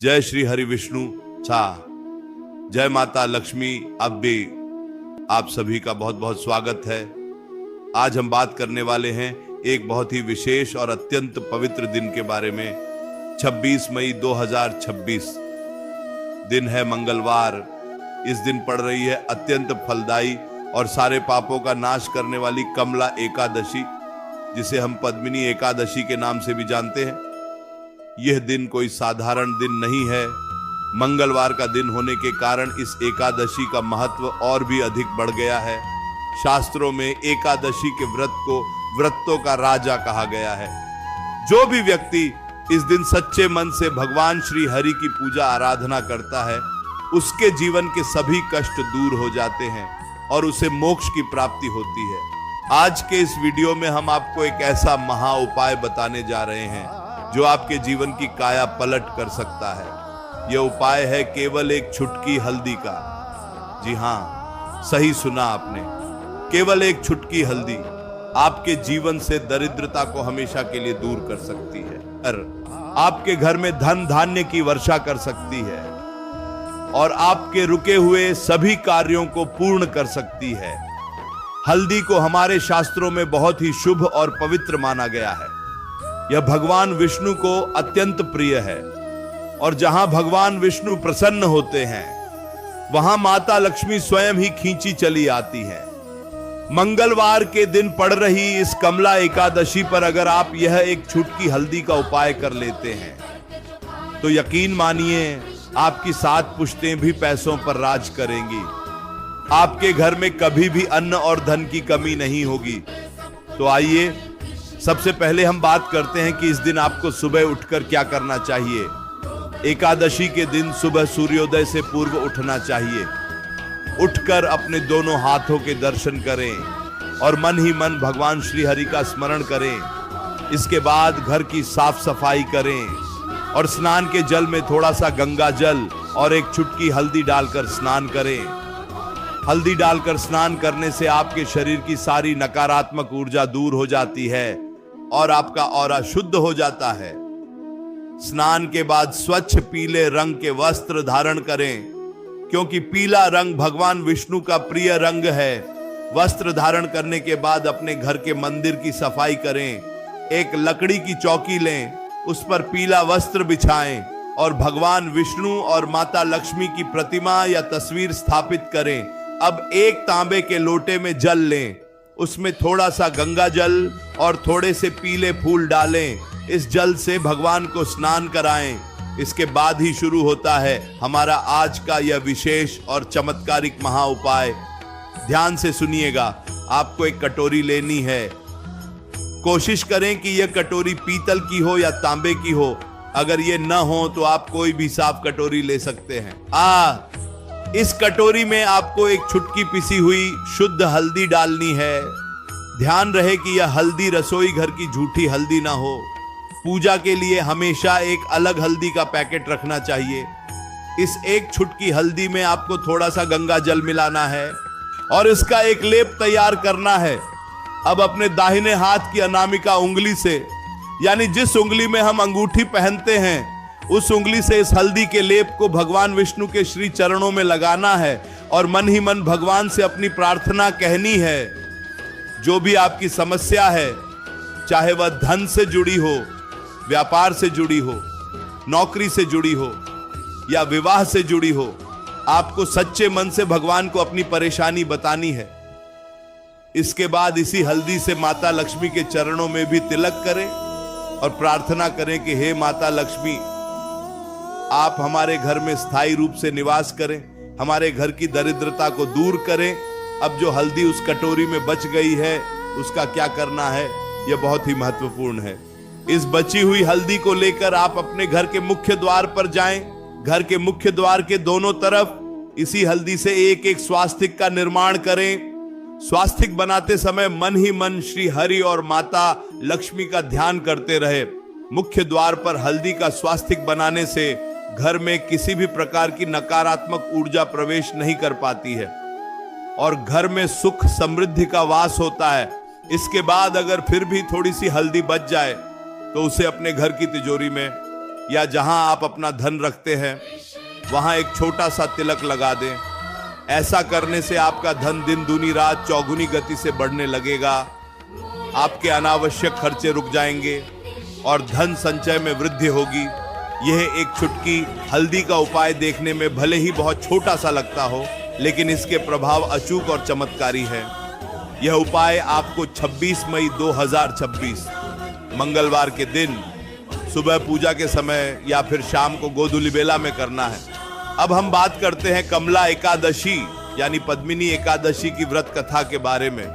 जय श्री हरि विष्णु सा, जय माता लक्ष्मी। अब भी आप सभी का बहुत बहुत स्वागत है। आज हम बात करने वाले हैं एक बहुत ही विशेष और अत्यंत पवित्र दिन के बारे में। 26 मई 2026 दिन है, मंगलवार। इस दिन पड़ रही है अत्यंत फलदायी और सारे पापों का नाश करने वाली कमला एकादशी, जिसे हम पद्मिनी एकादशी के नाम से भी जानते हैं। यह दिन कोई साधारण दिन नहीं है। मंगलवार का दिन होने के कारण इस एकादशी का महत्व और भी अधिक बढ़ गया है। शास्त्रों में एकादशी के व्रत को व्रतों का राजा कहा गया है। जो भी व्यक्ति इस दिन सच्चे मन से भगवान श्री हरि की पूजा आराधना करता है, उसके जीवन के सभी कष्ट दूर हो जाते हैं और उसे मोक्ष की प्राप्ति होती है। आज के इस वीडियो में हम आपको एक ऐसा महा उपाय बताने जा रहे हैं जो आपके जीवन की काया पलट कर सकता है। यह उपाय है केवल एक चुटकी हल्दी का। जी हां, सही सुना आपने, केवल एक चुटकी हल्दी आपके जीवन से दरिद्रता को हमेशा के लिए दूर कर सकती है और आपके घर में धन धान्य की वर्षा कर सकती है और आपके रुके हुए सभी कार्यों को पूर्ण कर सकती है। हल्दी को हमारे शास्त्रों में बहुत ही शुभ और पवित्र माना गया है। यह भगवान विष्णु को अत्यंत प्रिय है और जहां भगवान विष्णु प्रसन्न होते हैं, वहां माता लक्ष्मी स्वयं ही खींची चली आती है। मंगलवार के दिन पड़ रही इस कमला एकादशी पर अगर आप यह एक चुटकी हल्दी का उपाय कर लेते हैं तो यकीन मानिए आपकी 7 पुश्तें भी पैसों पर राज करेंगी। आपके घर में कभी भी अन्न और धन की कमी नहीं होगी। तो आइए सबसे पहले हम बात करते हैं कि इस दिन आपको सुबह उठकर क्या करना चाहिए। एकादशी के दिन सुबह सूर्योदय से पूर्व उठना चाहिए। उठकर अपने दोनों हाथों के दर्शन करें और मन ही मन भगवान श्री हरि का स्मरण करें। इसके बाद घर की साफ सफाई करें और स्नान के जल में थोड़ा सा गंगा जल और एक चुटकी हल्दी डालकर स्नान करें। हल्दी डालकर स्नान करने से आपके शरीर की सारी नकारात्मक ऊर्जा दूर हो जाती है और आपका ऑरा शुद्ध हो जाता है। स्नान के बाद स्वच्छ पीले रंग के वस्त्र धारण करें, क्योंकि पीला रंग भगवान विष्णु का प्रिय रंग है। वस्त्र धारण करने के बाद अपने घर के मंदिर की सफाई करें। एक लकड़ी की चौकी लें, उस पर पीला वस्त्र बिछाएं और भगवान विष्णु और माता लक्ष्मी की प्रतिमा या तस्वीर स्थापित करें। अब एक तांबे के लोटे में जल लें, उसमें थोड़ा सा गंगा जल और थोड़े से पीले फूल डालें। इस जल से भगवान को स्नान कराएं। इसके बाद ही शुरू होता है हमारा आज का यह विशेष और चमत्कारिक महा उपाय। ध्यान से सुनिएगा। आपको एक कटोरी लेनी है। कोशिश करें कि यह कटोरी पीतल की हो या तांबे की हो। अगर यह न हो तो आप कोई भी साफ कटोरी ले सकते हैं। इस कटोरी में आपको एक चुटकी पिसी हुई शुद्ध हल्दी डालनी है। ध्यान रहे कि यह हल्दी रसोई घर की झूठी हल्दी ना हो। पूजा के लिए हमेशा एक अलग हल्दी का पैकेट रखना चाहिए। इस एक चुटकी हल्दी में आपको थोड़ा सा गंगा जल मिलाना है और इसका एक लेप तैयार करना है। अब अपने दाहिने हाथ की अनामिका उंगली से, यानी जिस उंगली में हम अंगूठी पहनते हैं, उस उंगली से इस हल्दी के लेप को भगवान विष्णु के श्री चरणों में लगाना है और मन ही मन भगवान से अपनी प्रार्थना कहनी है। जो भी आपकी समस्या है, चाहे वह धन से जुड़ी हो, व्यापार से जुड़ी हो, नौकरी से जुड़ी हो या विवाह से जुड़ी हो, आपको सच्चे मन से भगवान को अपनी परेशानी बतानी है। इसके बाद इसी हल्दी से माता लक्ष्मी के चरणों में भी तिलक करें और प्रार्थना करें कि हे माता लक्ष्मी, आप हमारे घर में स्थायी रूप से निवास करें, हमारे घर की दरिद्रता को दूर करें। अब जो हल्दी उस कटोरी में बच गई है, उसका क्या करना है, यह बहुत ही महत्वपूर्ण है। इस बची हुई हल्दी को लेकर आप अपने घर के मुख्य द्वार पर जाएं। घर के मुख्य द्वार के दोनों तरफ इसी हल्दी से एक एक स्वास्तिक का निर्माण करें। स्वास्तिक बनाते समय मन ही मन श्री हरि और माता लक्ष्मी का ध्यान करते रहे। मुख्य द्वार पर हल्दी का स्वास्तिक बनाने से घर में किसी भी प्रकार की नकारात्मक ऊर्जा प्रवेश नहीं कर पाती है और घर में सुख समृद्धि का वास होता है। इसके बाद अगर फिर भी थोड़ी सी हल्दी बच जाए तो उसे अपने घर की तिजोरी में या जहां आप अपना धन रखते हैं वहां एक छोटा सा तिलक लगा दें। ऐसा करने से आपका धन दिन दूनी रात चौगुनी गति से बढ़ने लगेगा। आपके अनावश्यक खर्चे रुक जाएंगे और धन संचय में वृद्धि होगी। यह एक चुटकी हल्दी का उपाय देखने में भले ही बहुत छोटा सा लगता हो, लेकिन इसके प्रभाव अचूक और चमत्कारी है। यह उपाय आपको 26 मई 2026 मंगलवार के दिन सुबह पूजा के समय या फिर शाम को गोधूलि बेला में करना है। अब हम बात करते हैं कमला एकादशी यानी पद्मिनी एकादशी की व्रत कथा के बारे में,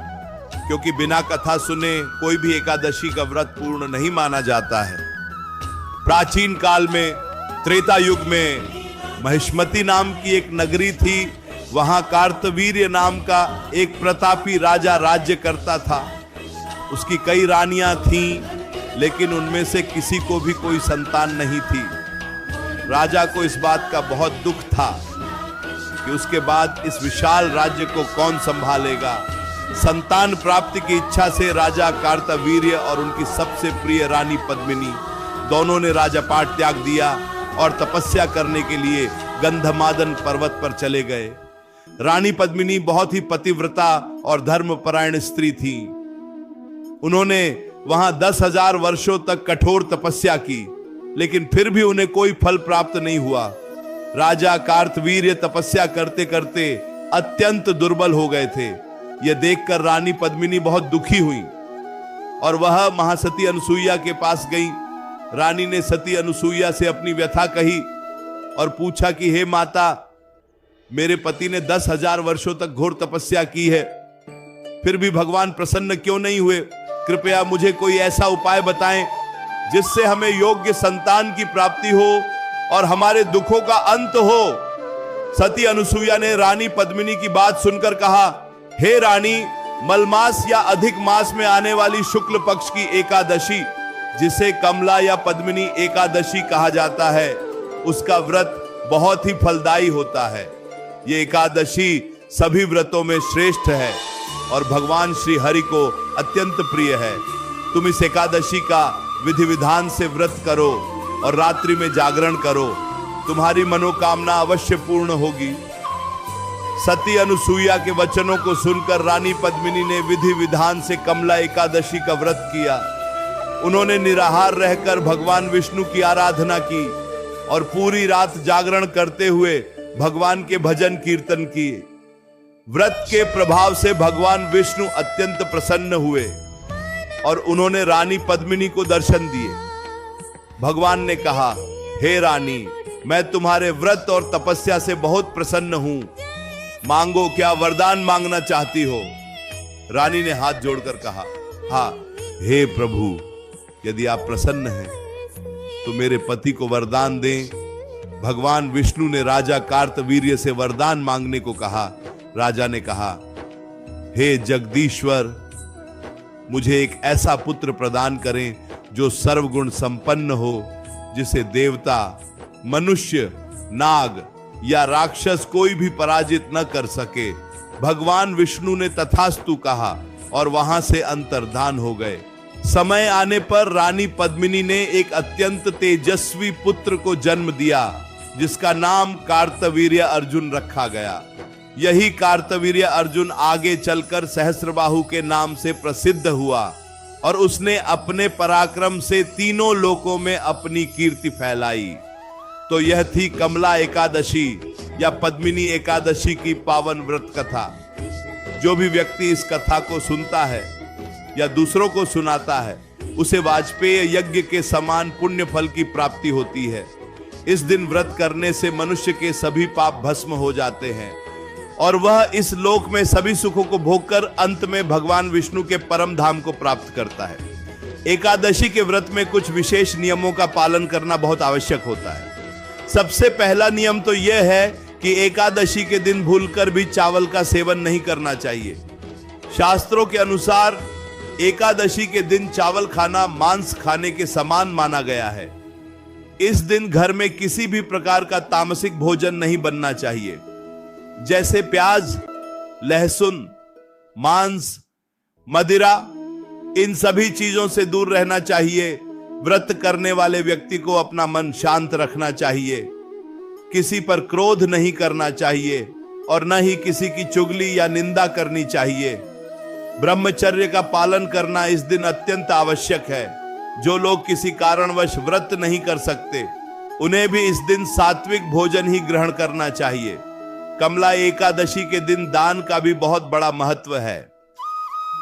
क्योंकि बिना कथा सुने कोई भी एकादशी का व्रत पूर्ण नहीं माना जाता है। प्राचीन काल में त्रेता युग में महिष्मती नाम की एक नगरी थी। वहां कार्तवीर्य नाम का एक प्रतापी राजा राज्य करता था। उसकी कई रानियां थीं, लेकिन उनमें से किसी को भी कोई संतान नहीं थी। राजा को इस बात का बहुत दुख था कि उसके बाद इस विशाल राज्य को कौन संभालेगा। संतान प्राप्ति की इच्छा से राजा कार्तवीर्य और उनकी सबसे प्रिय रानी पद्मिनी दोनों ने राजपाट त्याग दिया और तपस्या करने के लिए गंधमादन पर्वत पर चले गए। रानी पद्मिनी बहुत ही पतिव्रता और धर्मपरायण स्त्री थी। उन्होंने वहां 10,000 वर्षों तक कठोर तपस्या की, लेकिन फिर भी उन्हें कोई फल प्राप्त नहीं हुआ। राजा कार्तवीर्य तपस्या करते करते अत्यंत दुर्बल हो गए थे। यह देखकर रानी पद्मिनी बहुत दुखी हुई और वह महासती अनुसुईया के पास गई। रानी ने सती अनुसुईया से अपनी व्यथा कही और पूछा कि हे माता, मेरे पति ने 10,000 वर्षों तक घोर तपस्या की है, फिर भी भगवान प्रसन्न क्यों नहीं हुए? कृपया मुझे कोई ऐसा उपाय बताएं जिससे हमें योग्य संतान की प्राप्ति हो और हमारे दुखों का अंत हो। सती अनुसुईया ने रानी पद्मिनी की बात सुनकर कहा, हे रानी, मलमास या अधिक मास में आने वाली शुक्ल पक्ष की एकादशी, जिसे कमला या पद्मिनी एकादशी कहा जाता है, उसका व्रत बहुत ही फलदायी होता है। ये एकादशी सभी व्रतों में श्रेष्ठ है और भगवान श्री हरि को अत्यंत प्रिय है। तुम इस एकादशी का विधि विधान से व्रत करो और रात्रि में जागरण करो, तुम्हारी मनोकामना अवश्य पूर्ण होगी। सती अनुसुईया के वचनों को सुनकर रानी पद्मिनी ने विधि विधान से कमला एकादशी का व्रत किया। उन्होंने निराहार रहकर भगवान विष्णु की आराधना की और पूरी रात जागरण करते हुए भगवान के भजन कीर्तन किए। व्रत के प्रभाव से भगवान विष्णु अत्यंत प्रसन्न हुए और उन्होंने रानी पद्मिनी को दर्शन दिए। भगवान ने कहा, हे रानी, मैं तुम्हारे व्रत और तपस्या से बहुत प्रसन्न हूं। मांगो, क्या वरदान मांगना चाहती हो? रानी ने हाथ जोड़कर कहा, हाँ हे प्रभु, यदि आप प्रसन्न हैं तो मेरे पति को वरदान दें। भगवान विष्णु ने राजा कार्तवीर्य से वरदान मांगने को कहा। राजा ने कहा, हे जगदीश्वर, मुझे एक ऐसा पुत्र प्रदान करें जो सर्वगुण संपन्न हो, जिसे देवता, मनुष्य, नाग या राक्षस कोई भी पराजित न कर सके। भगवान विष्णु ने तथास्तु कहा और वहां से अंतर्धान हो गए। समय आने पर रानी पद्मिनी ने एक अत्यंत तेजस्वी पुत्र को जन्म दिया, जिसका नाम कार्तवीर्य अर्जुन रखा गया। यही कार्तवीर्य अर्जुन आगे चलकर सहस्त्रबाहु के नाम से प्रसिद्ध हुआ और उसने अपने पराक्रम से तीनों लोकों में अपनी कीर्ति फैलाई। तो यह थी कमला एकादशी या पद्मिनी एकादशी की पावन व्रत कथा। जो भी व्यक्ति इस कथा को सुनता है या दूसरों को सुनाता है, उसे वाजपेय यज्ञ के समान पुण्य फल की प्राप्ति होती है। इस दिन व्रत करने से मनुष्य के सभी पाप भस्म हो जाते हैं और वह इस लोक में सभी सुखों को भोगकर अंत में भगवान विष्णु के परम धाम को प्राप्त करता है। एकादशी के व्रत में कुछ विशेष नियमों का पालन करना बहुत आवश्यक होता है। सबसे पहला नियम तो यह है कि एकादशी के दिन भूलकर भी चावल का सेवन नहीं करना चाहिए। शास्त्रों के अनुसार एकादशी के दिन चावल खाना मांस खाने के समान माना गया है। इस दिन घर में किसी भी प्रकार का तामसिक भोजन नहीं बनना चाहिए, जैसे प्याज, लहसुन, मांस, मदिरा, इन सभी चीजों से दूर रहना चाहिए। व्रत करने वाले व्यक्ति को अपना मन शांत रखना चाहिए, किसी पर क्रोध नहीं करना चाहिए और न ही किसी की चुगली या निंदा करनी चाहिए। ब्रह्मचर्य का पालन करना इस दिन अत्यंत आवश्यक है। जो लोग किसी कारणवश व्रत नहीं कर सकते, उन्हें भी इस दिन सात्विक भोजन ही ग्रहण करना चाहिए। कमला एकादशी के दिन दान का भी बहुत बड़ा महत्व है।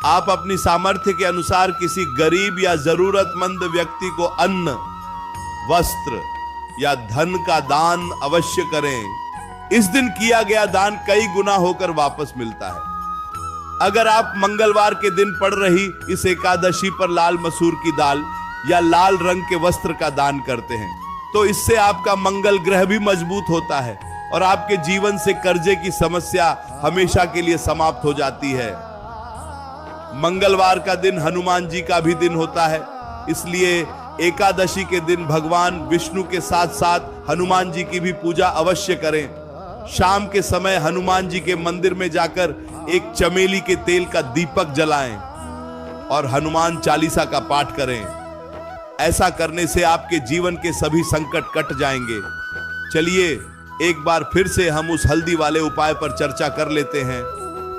आप अपनी सामर्थ्य के अनुसार किसी गरीब या जरूरतमंद व्यक्ति को अन्न, वस्त्र या धन का दान अवश्य करें। इस दिन किया गया दान कई गुना होकर वापस मिलता है। अगर आप मंगलवार के दिन पड़ रही इस एकादशी पर लाल मसूर की दाल या लाल रंग के वस्त्र का दान करते हैं, तो इससे आपका मंगल ग्रह भी मजबूत होता है और आपके जीवन से कर्जे की समस्या हमेशा के लिए समाप्त हो जाती है। मंगलवार का दिन हनुमान जी का भी दिन होता है, इसलिए एकादशी के दिन भगवान विष्णु के साथ साथ हनुमान जी की भी पूजा अवश्य करें। शाम के समय हनुमान जी के मंदिर में जाकर एक चमेली के तेल का दीपक जलाएं और हनुमान चालीसा का पाठ करें। ऐसा करने से आपके जीवन के सभी संकट कट जाएंगे। चलिए एक बार फिर से हम उस हल्दी वाले उपाय पर चर्चा कर लेते हैं,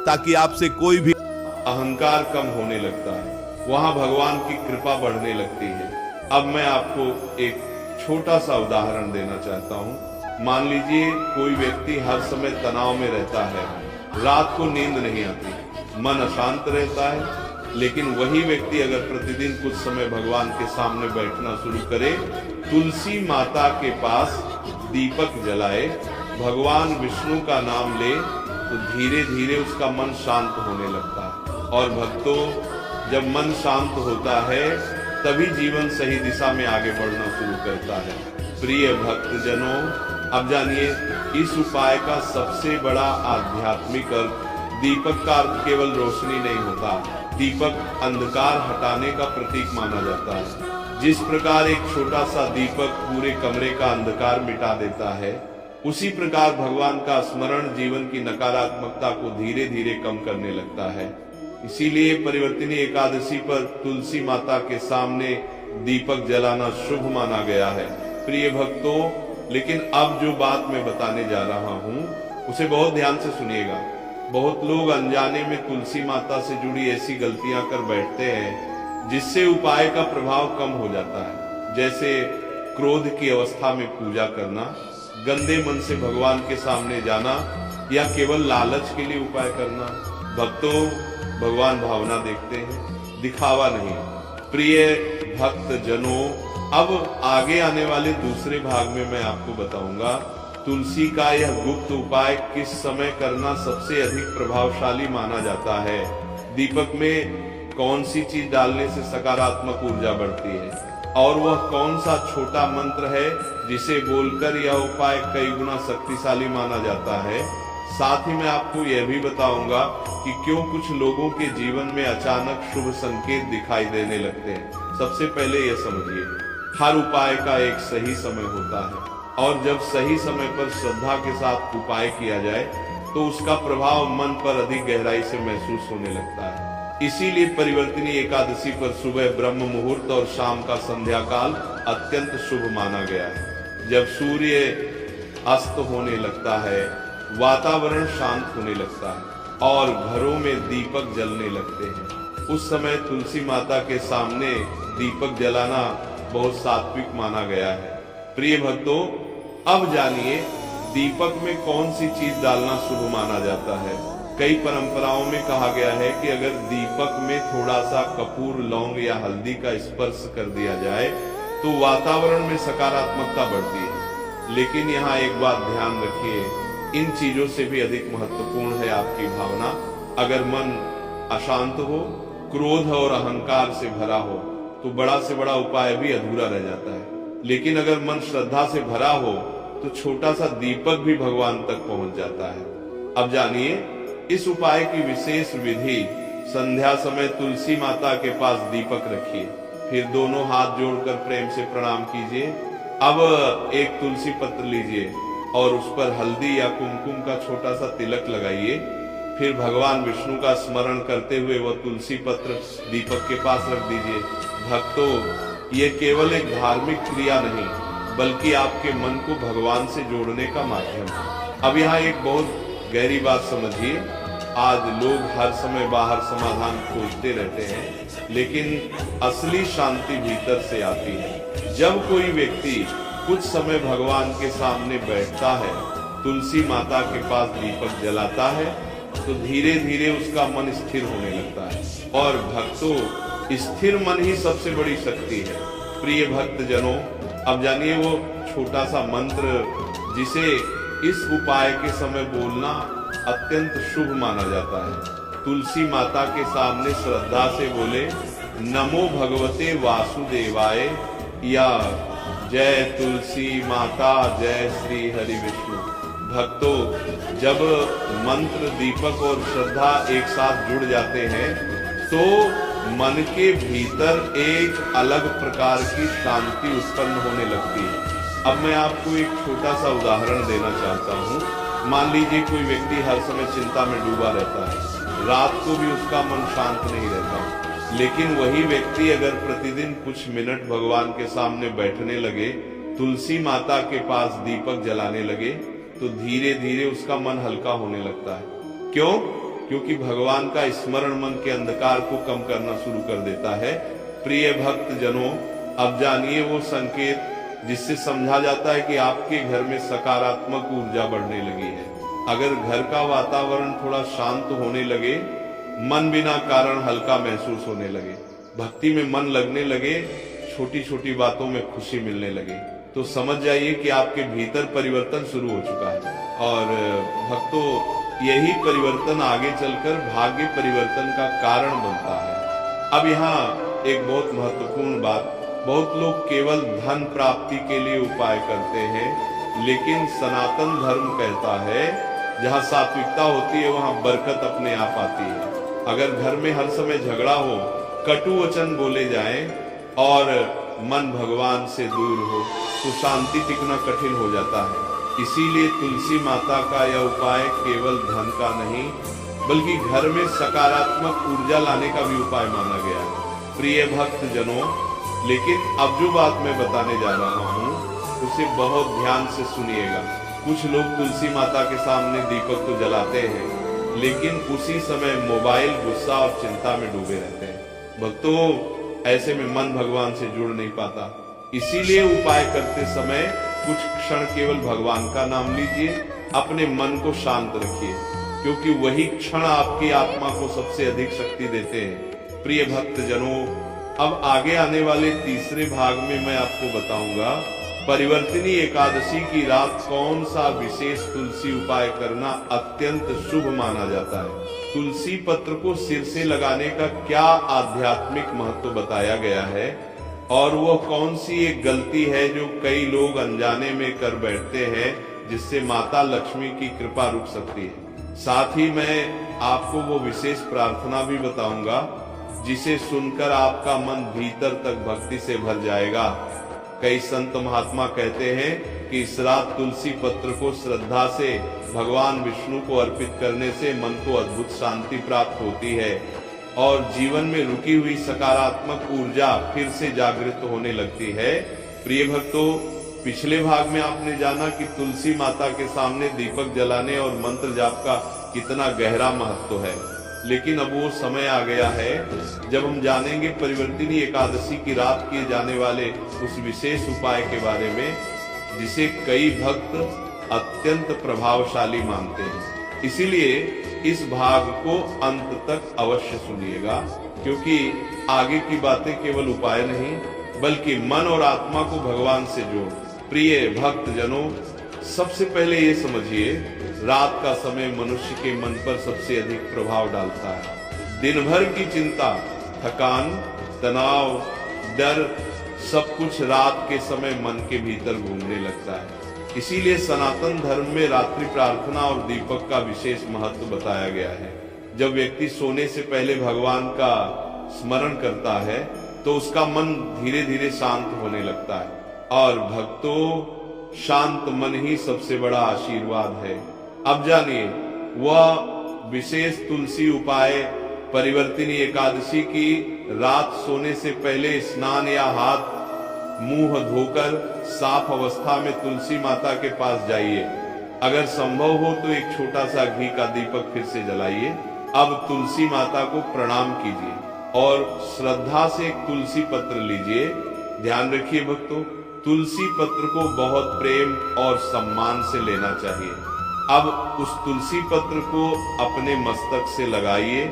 ताकि आपसे कोई भी अहंकार कम होने लगता है, वहां भगवान की कृपा बढ़ने लगती है। अब मैं आपको एक छोटा सा उदाहरण देना चाहता हूं। मान लीजिए कोई व्यक्ति हर समय तनाव में रहता है, रात को नींद नहीं आती, मन अशांत रहता है, लेकिन वही व्यक्ति अगर प्रतिदिन कुछ समय भगवान के सामने बैठना शुरू करे, तुलसी माता के पास दीपक जलाए, भगवान विष्णु का नाम ले, तो धीरे धीरे उसका मन शांत होने लगता है। और भक्तों, जब मन शांत होता है तभी जीवन सही दिशा में आगे बढ़ना शुरू करता है। प्रिय भक्तजनों, अब जानिए इस उपाय का सबसे बड़ा आध्यात्मिक अर्थ, दीपक का अर्थ केवल रोशनी नहीं होता, दीपक अंधकार हटाने का प्रतीक माना जाता है। जिस प्रकार एक छोटा सा दीपक पूरे कमरे का अंधकार मिटा देता है, उसी प्रकार भगवान का स्मरण जीवन की नकारात्मकता को धीरे धीरे कम करने लगता है। इसीलिए परिवर्तिनी एकादशी पर तुलसी माता के सामने दीपक जलाना शुभ माना गया है। प्रिय भक्तों, लेकिन अब जो बात मैं बताने जा रहा हूँ उसे बहुत ध्यान से सुनिएगा। बहुत लोग अनजाने में तुलसी माता से जुड़ी ऐसी गलतियां कर बैठते हैं जिससे उपाय का प्रभाव कम हो जाता है। जैसे क्रोध की अवस्था में पूजा करना, गंदे मन से भगवान के सामने जाना या केवल लालच के लिए उपाय करना। भक्तों, भगवान भावना देखते हैं, दिखावा नहीं। प्रिय भक्त जनों, अब आगे आने वाले दूसरे भाग में मैं आपको बताऊंगा तुलसी का यह गुप्त उपाय किस समय करना सबसे अधिक प्रभावशाली माना जाता है। दीपक में कौन सी चीज डालने से सकारात्मक ऊर्जा बढ़ती है और वह कौन सा छोटा मंत्र है जिसे बोलकर यह उपाय कई गुना शक्तिशाली माना जाता है। साथ ही मैं आपको यह भी बताऊंगा कि क्यों कुछ लोगों के जीवन में अचानक शुभ संकेत दिखाई देने लगते हैं। सबसे पहले यह समझिए, हर उपाय का एक सही समय होता है और जब सही समय पर श्रद्धा के साथ उपाय किया जाए तो उसका प्रभाव मन पर अधिक गहराई से महसूस होने लगता है। इसीलिए परिवर्तिनी एकादशी पर सुबह ब्रह्म मुहूर्त और शाम का संध्या काल अत्यंत शुभ माना गया है। जब सूर्य अस्त होने लगता है, वातावरण शांत होने लगता है और घरों में दीपक जलने लगते हैं, उस समय तुलसी माता के सामने दीपक जलाना बहुत सात्विक माना गया है। प्रिय भक्तों, अब जानिए दीपक में कौन सी चीज डालना शुभ माना जाता है। कई परंपराओं में कहा गया है कि अगर दीपक में थोड़ा सा कपूर, लौंग या हल्दी का स्पर्श कर दिया जाए तो वातावरण में सकारात्मकता बढ़ती है। लेकिन यहाँ एक बात ध्यान रखिए, इन चीजों से भी अधिक महत्वपूर्ण है आपकी भावना। अगर मन अशांत हो, क्रोध और अहंकार से भरा हो तो बड़ा से बड़ा उपाय भी अधूरा रह जाता है। लेकिन अगर मन श्रद्धा से भरा हो तो छोटा सा दीपक भी भगवान तक पहुंच जाता है। अब जानिए इस उपाय की विशेष विधि। संध्या समय तुलसी माता के पास दीपक रखिए, फिर दोनों हाथ जोड़कर प्रेम से प्रणाम कीजिए। अब एक तुलसी पत्र लीजिए और उस पर हल्दी या कुमकुम का छोटा सा तिलक लगाइए। फिर भगवान विष्णु का स्मरण करते हुए वह तुलसी पत्र दीपक के पास रख दीजिए। भक्तों, यह केवल एक धार्मिक क्रिया नहीं बल्कि आपके मन को भगवान से जोड़ने का माध्यम है। अब यहाँ एक बहुत गहरी बात समझिए। आज लोग हर समय बाहर समाधान खोजते रहते हैं, लेकिन असली शांति भीतर से आती है। जब कोई व्यक्ति कुछ समय भगवान के सामने बैठता है, तुलसी माता के पास दीपक जलाता है, तो धीरे धीरे उसका मन स्थिर होने लगता है। और भक्तों, स्थिर मन ही सबसे बड़ी शक्ति है। प्रिय भक्त जनों, अब जानिए वो छोटा सा मंत्र जिसे इस उपाय के समय बोलना अत्यंत शुभ माना जाता है। तुलसी माता के सामने श्रद्धा से बोले, नमो भगवते वासुदेवाय, या जय तुलसी माता, जय श्री हरि विष्णु। भक्तों, जब मंत्र, दीपक और श्रद्धा एक साथ जुड़ जाते हैं तो मन के भीतर एक अलग प्रकार की शांति उत्पन्न होने लगती है। अब मैं आपको एक छोटा सा उदाहरण देना चाहता हूँ। मान लीजिए कोई व्यक्ति हर समय चिंता में डूबा रहता है, रात को भी उसका मन शांत नहीं रहता, लेकिन वही व्यक्ति अगर प्रतिदिन कुछ मिनट भगवान के सामने बैठने लगे, तुलसी माता के पास दीपक जलाने लगे, तो धीरे धीरे उसका मन हल्का होने लगता है। क्यों? क्योंकि भगवान का स्मरण मन के अंधकार को कम करना शुरू कर देता है। प्रिय भक्त जनों, अब जानिए वो संकेत जिससे समझा जाता है कि आपके घर में सकारात्मक ऊर्जा बढ़ने लगी है। अगर घर का वातावरण थोड़ा शांत होने लगे, मन बिना कारण हल्का महसूस होने लगे, भक्ति में मन लगने लगे, छोटी छोटी बातों में खुशी मिलने लगे, तो समझ जाइए कि आपके भीतर परिवर्तन शुरू हो चुका है। और भक्तों, यही परिवर्तन आगे चलकर भाग्य परिवर्तन का कारण बनता है। अब यहाँ एक बहुत महत्वपूर्ण बात, बहुत लोग केवल धन प्राप्ति के लिए उपाय करते हैं, लेकिन सनातन धर्म कहता है जहाँ सात्विकता होती है वहाँ बरकत अपने आप आती है। अगर घर में हर समय झगड़ा हो, कटु वचन बोले जाएं और मन भगवान से दूर हो, तो शांति टिकना कठिन हो जाता है। इसीलिए तुलसी माता का यह उपाय केवल धन का नहीं बल्कि घर में सकारात्मक ऊर्जा लाने का भी उपाय माना गया है। प्रिय भक्त जनों, लेकिन अब जो बात मैं बताने जा रहा हूँ उसे बहुत ध्यान से सुनिएगा। कुछ लोग तुलसी माता के सामने दीपक तो जलाते हैं, लेकिन उसी समय मोबाइल, गुस्सा और चिंता में डूबे रहते हैं। भक्तों, ऐसे में मन भगवान से जुड़ नहीं पाता। इसीलिए उपाय करते समय कुछ क्षण केवल भगवान का नाम लीजिए, अपने मन को शांत रखिए, क्योंकि वही क्षण आपकी आत्मा को सबसे अधिक शक्ति देते हैं। प्रिय भक्त जनों, अब आगे आने वाले तीसरे भाग में मैं आपको बताऊंगा परिवर्तिनी एकादशी की रात कौन सा विशेष तुलसी उपाय करना अत्यंत शुभ माना जाता है। तुलसी पत्र को सिर से लगाने का क्या आध्यात्मिक महत्व बताया गया है, और वह कौन सी एक गलती है जो कई लोग अनजाने में कर बैठते हैं, जिससे माता लक्ष्मी की कृपा रुक सकती है। साथ ही मैं आपको वो विशेष प्रार्थना भी बताऊंगा जिसे सुनकर आपका मन भीतर तक भक्ति से भर जाएगा। कई संत महात्मा कहते हैं कि इस रात तुलसी पत्र को श्रद्धा से भगवान विष्णु को अर्पित करने से मन को अद्भुत शांति प्राप्त होती है और जीवन में रुकी हुई सकारात्मक ऊर्जा फिर से जागृत होने लगती है। प्रिय भक्तों, पिछले भाग में आपने जाना कि तुलसी माता के सामने दीपक जलाने और मंत्र जाप का कितना गहरा महत्व है, लेकिन अब वो समय आ गया है जब हम जानेंगे परिवर्तिनी एकादशी की रात किए जाने वाले उस विशेष उपाय के बारे में, जिसे कई भक्त अत्यंत प्रभावशाली मानते हैं। इसीलिए इस भाग को अंत तक अवश्य सुनिएगा, क्योंकि आगे की बातें केवल उपाय नहीं बल्कि मन और आत्मा को भगवान से जोड़। प्रिय भक्त जनों, सबसे पहले ये समझिए, रात का समय मनुष्य के मन पर सबसे अधिक प्रभाव डालता है। दिन भर की चिंता, थकान, तनाव, डर, सब कुछ रात के समय मन के भीतर घूमने लगता है। इसीलिए सनातन धर्म में रात्रि प्रार्थना और दीपक का विशेष महत्व बताया गया है। जब व्यक्ति सोने से पहले भगवान का स्मरण करता है तो उसका मन धीरे धीरे शांत होने लगता है। और भक्तों, शांत मन ही सबसे बड़ा आशीर्वाद है। अब जानिए वह विशेष तुलसी उपाय परिवर्तिनी एकादशी की रात सोने से पहले स्नान या हाथ मुंह धोकर साफ अवस्था में तुलसी माता के पास जाइए। अगर संभव हो तो एक छोटा सा घी का दीपक फिर से जलाइए। अब तुलसी माता को प्रणाम कीजिए और श्रद्धा से एक तुलसी पत्र लीजिए। ध्यान रखिए भक्तों, तुलसी पत्र को बहुत प्रेम और सम्मान से लेना चाहिए। अब उस तुलसी पत्र को अपने मस्तक से लगाइए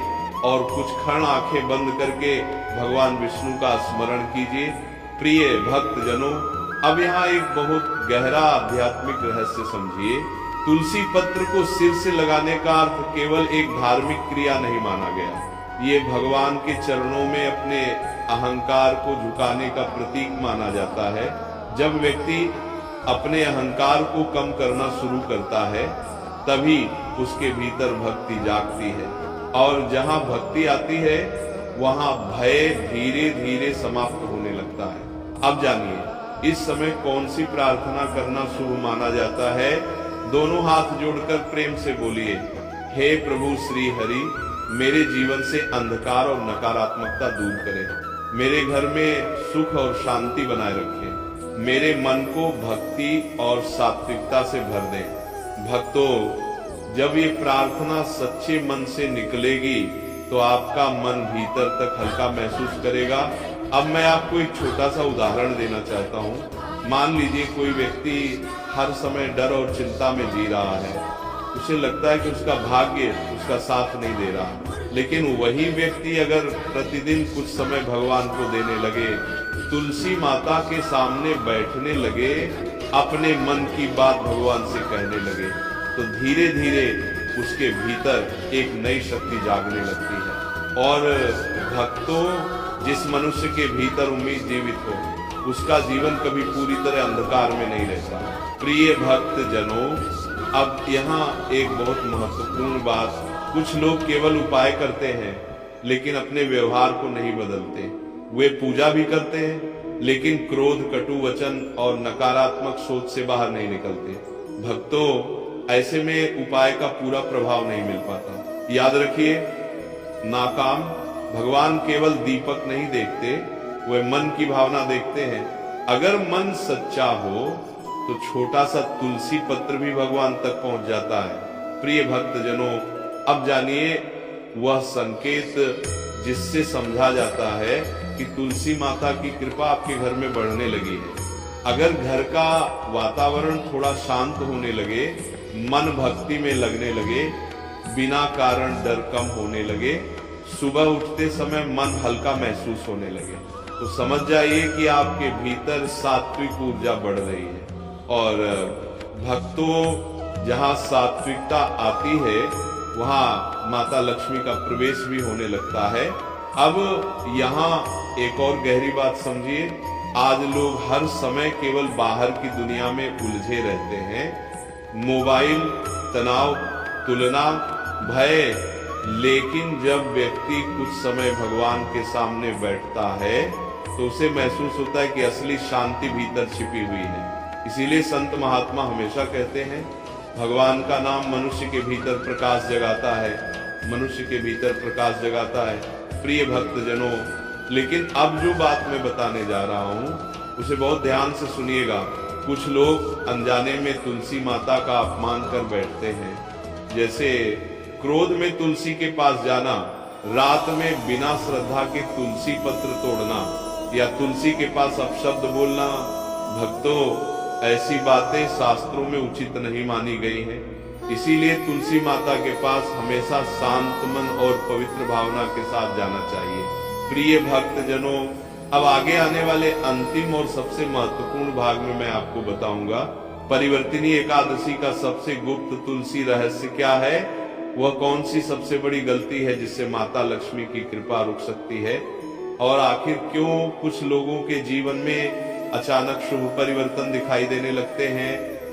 और कुछ क्षण आंखें बंद करके भगवान विष्णु का स्मरण कीजिए। प्रिय भक्त जनों, अब यहाँ एक बहुत गहरा आध्यात्मिक रहस्य समझिए। तुलसी पत्र को सिर से लगाने का अर्थ केवल एक धार्मिक क्रिया नहीं माना गया। ये भगवान के चरणों में अपने अहंकार को झुकाने का प्रतीक माना जाता है। जब व्यक्ति अपने अहंकार को कम करना शुरू करता है तभी उसके भीतर भक्ति जागती है, और जहां भक्ति आती है वहां भय धीरे धीरे समाप्त होने लगता है। अब जानिए इस समय कौन सी प्रार्थना करना शुभ माना जाता है। दोनों हाथ जोड़कर प्रेम से बोलिए, हे प्रभु श्री हरि, मेरे जीवन से अंधकार और नकारात्मकता दूर करें, मेरे घर में सुख और शांति बनाए रखें, मेरे मन को भक्ति और सात्विकता से भर दें। भक्तों, जब ये प्रार्थना सच्चे मन से निकलेगी तो आपका मन भीतर तक हल्का महसूस करेगा। अब मैं आपको एक छोटा सा उदाहरण देना चाहता हूँ। मान लीजिए कोई व्यक्ति हर समय डर और चिंता में जी रहा है। उसे लगता है कि उसका भाग्य उसका साथ नहीं दे रहा, लेकिन वही व्यक्ति अगर प्रतिदिन कुछ समय भगवान को देने लगे, तुलसी माता के सामने बैठने लगे, अपने मन की बात भगवान से कहने लगे, तो धीरे धीरे उसके भीतर एक नई शक्ति जागने लगती है। और भक्तों, जिस मनुष्य के भीतर उम्मीद जीवित हो उसका जीवन कभी पूरी तरह अंधकार में नहीं रहता। प्रिय भक्त जनों, अब यहाँ एक बहुत महत्वपूर्ण बात, कुछ लोग केवल उपाय करते हैं लेकिन अपने व्यवहार को नहीं बदलते। वे पूजा भी करते हैं लेकिन क्रोध, कटु वचन और नकारात्मक सोच से बाहर नहीं निकलते। भक्तों, ऐसे में उपाय का पूरा प्रभाव नहीं मिल पाता। याद रखिए, नाकाम भगवान केवल दीपक नहीं देखते, वे मन की भावना देखते हैं। अगर मन सच्चा हो तो छोटा सा तुलसी पत्र भी भगवान तक पहुंच जाता है। प्रिय भक्त जनों, अब जानिए वह संकेत जिससे समझा जाता है कि तुलसी माता की कृपा आपके घर में बढ़ने लगी है। अगर घर का वातावरण थोड़ा शांत होने लगे, मन भक्ति में लगने लगे, बिना कारण डर कम होने लगे, सुबह उठते समय मन हल्का महसूस होने लगे, तो समझ जाइए कि आपके भीतर सात्विक ऊर्जा बढ़ रही है। और भक्तों, जहाँ सात्विकता आती है वहाँ माता लक्ष्मी का प्रवेश भी होने लगता है। अब यहाँ एक और गहरी बात समझिए। आज लोग हर समय केवल बाहर की दुनिया में उलझे रहते हैं। मोबाइल, तनाव, तुलना, भय, लेकिन जब व्यक्ति कुछ समय भगवान के सामने बैठता है तो उसे महसूस होता है कि असली शांति भीतर छिपी हुई है। इसीलिए संत महात्मा हमेशा कहते हैं, भगवान का नाम मनुष्य के भीतर प्रकाश जगाता है, मनुष्य के भीतर प्रकाश जगाता है। प्रिय भक्त जनों, लेकिन अब जो बात मैं बताने जा रहा हूँ उसे बहुत ध्यान से सुनिएगा। कुछ लोग अनजाने में तुलसी माता का अपमान कर बैठते हैं, जैसे क्रोध में तुलसी के पास जाना, रात में बिना श्रद्धा के तुलसी पत्र तोड़ना या तुलसी के पास अपशब्द बोलना। भक्तों, ऐसी बातें शास्त्रों में उचित नहीं मानी गई हैं। इसीलिए तुलसी माता के पास हमेशा शांत मन और पवित्र भावना के साथ जाना चाहिए। प्रिय भक्त जनों, अब आगे आने वाले अंतिम और सबसे महत्वपूर्ण भाग में मैं आपको बताऊंगा परिवर्तिनी एकादशी का सबसे गुप्त तुलसी रहस्य क्या है, वह कौन सी सबसे बड़ी गलती है जिससे माता लक्ष्मी की कृपा रुक सकती है, और आखिर क्यों कुछ लोगों के जीवन में अचानक शुभ परिवर्तन दिखाई देने लगते हैं